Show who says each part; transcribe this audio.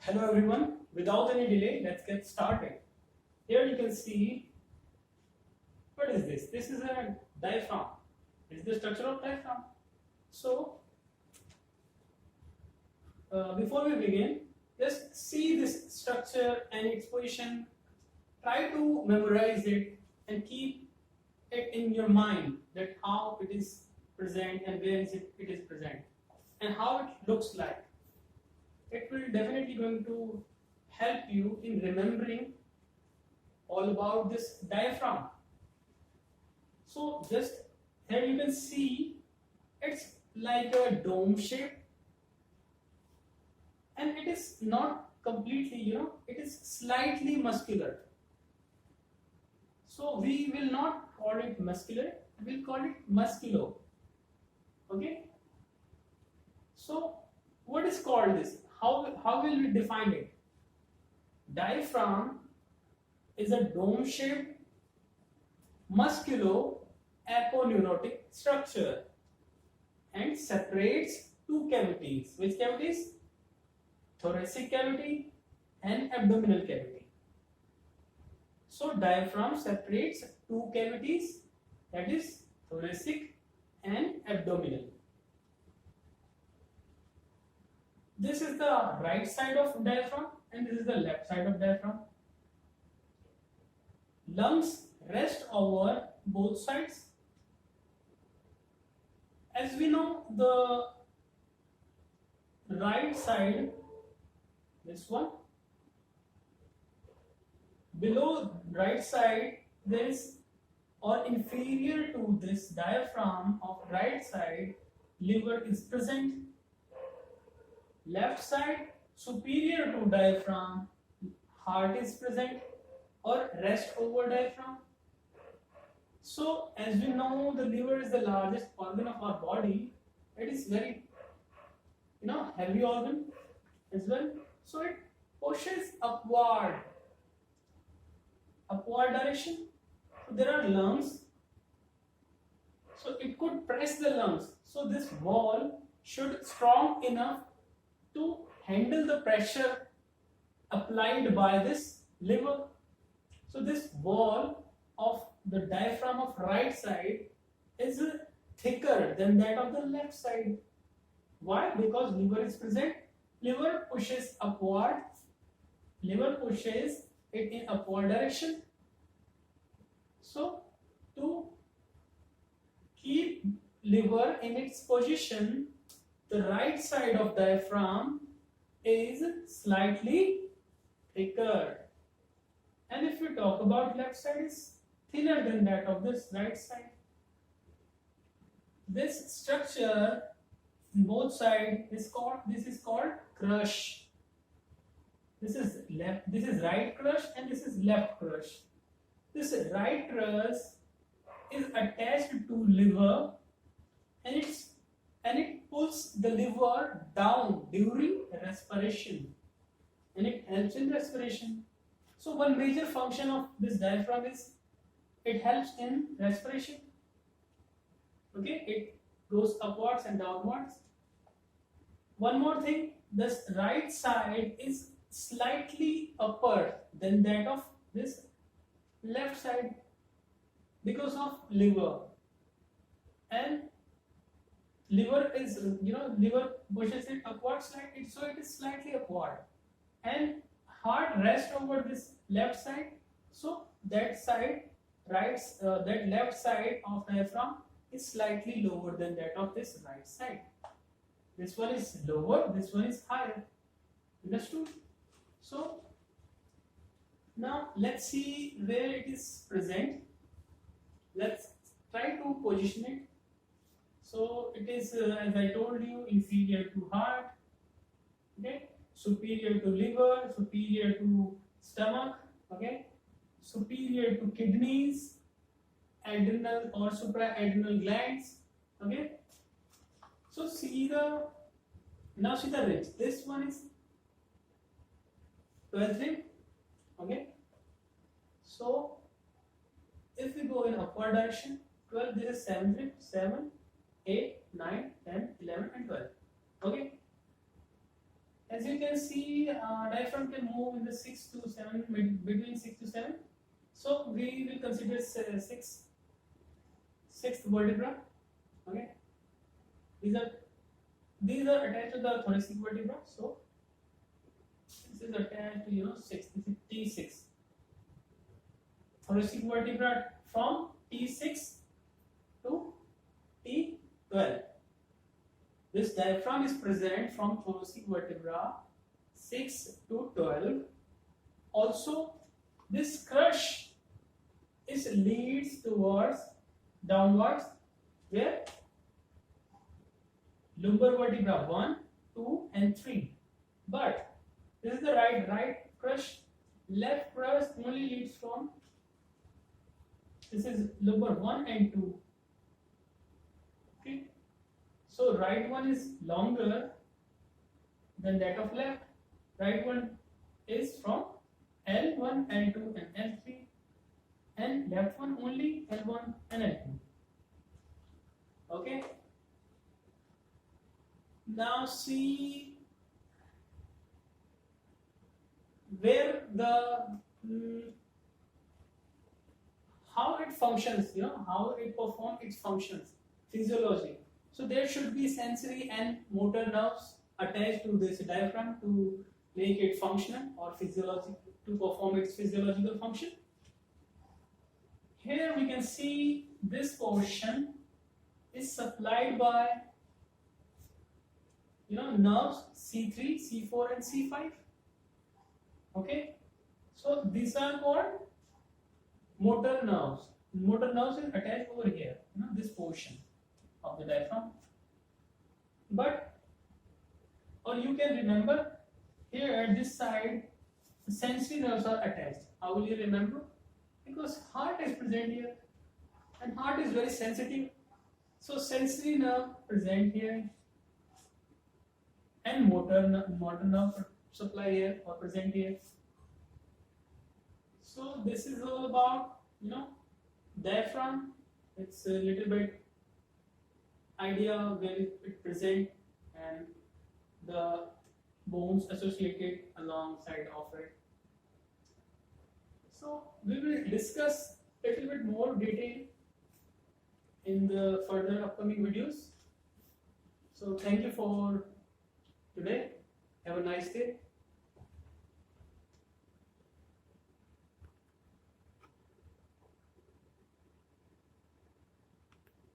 Speaker 1: Hello everyone, without any delay, let's get started. Here you can see, what is this? This is a diaphragm. This is the structure of diaphragm. So, before we begin, just see this structure and its position. Try to memorize it and keep it in your mind that how it is present and where it is present and how it looks like. It will definitely going to help you in remembering all about this diaphragm. So just here you can see it's like a dome shape, and it is not completely, it is slightly muscular. So we will not call it muscular, we'll call it musculo. Okay. So what is called this? How will we define it? Diaphragm is a dome-shaped musculo-aponeurotic structure and separates two cavities. Which cavities? Thoracic cavity and abdominal cavity. So diaphragm separates two cavities, that is thoracic and abdominal. This is the right side of diaphragm and this is the left side of diaphragm. Lungs rest over both sides. As we know, the right side, this one, below right side there is, or inferior to this diaphragm of right side, liver is present. Left side, superior to diaphragm, heart is present or rest over diaphragm. So as we know, the liver is the largest organ of our body. It is very heavy organ as well. So it pushes upward direction. So there are lungs. So it could press the lungs. So this wall should strong enough to handle the pressure applied by this liver. So this wall of the diaphragm of right side is thicker than that of the left side. Why? Because liver is present. Liver pushes upward. Liver pushes it in upward direction. So to keep liver in its position, the right side of diaphragm is slightly thicker, and if we talk about left side, is thinner than that of this right side. This structure in both sides is called crush. This is right crush and this is left crush. This right crush is attached to liver and it pulls the liver down during respiration and it helps in respiration. So one major function of this diaphragm is it helps in respiration. Okay, it goes upwards and downwards. One more thing, this right side is slightly upper than that of this left side because of liver, and liver is liver pushes it upward slightly, so it is slightly upward, and heart rests over this left side. So that side that left side of diaphragm is slightly lower than that of this right side. This one is lower, this one is higher. Understood? So now let's see where it is present. Let's try to position it. So it is, as I told you, inferior to heart, okay, superior to liver, superior to stomach, okay, superior to kidneys, adrenal or supraadrenal glands, okay. So see the ribs. This one is 12th rib, okay. So if we go in upward direction, 12, this is 7th rib, 7, 8, 9, 10, 11 and 12. Okay. As you can see, diaphragm can move in the 6 to 7, between 6 to 7. So we will consider sixth vertebra. Okay, these are attached to the thoracic vertebra. So this is attached to six. This is T6. Thoracic vertebra from T6 to T12. This diaphragm is present from thoracic vertebra 6 to 12. Also, this crush leads towards downwards where lumbar vertebra 1, 2 and 3. But this is the right crush. Left crush only leads from, this is lumbar 1 and 2. Okay. So right one is longer than that of left. Right one is from L1, L2 and L3, and left one only L1 and L2. Okay. Now see where the how it functions, how it performs its functions, physiology. So there should be sensory and motor nerves attached to this diaphragm to make it functional or physiological, to perform its physiological function. Here we can see this portion is supplied by nerves C3, C4 and C5. Okay, so these are called motor nerves. Motor nerves is attached over here, this portion of the diaphragm. Or you can remember here at this side the sensory nerves are attached. How will you remember? Because heart is present here and heart is very sensitive. So sensory nerve present here and motor nerve supply here or present here. So this is all about diaphragm. It's a little bit idea where it present and the bones associated alongside of it. So we will discuss a little bit more detail in the further upcoming videos. So thank you for today. Have a nice day.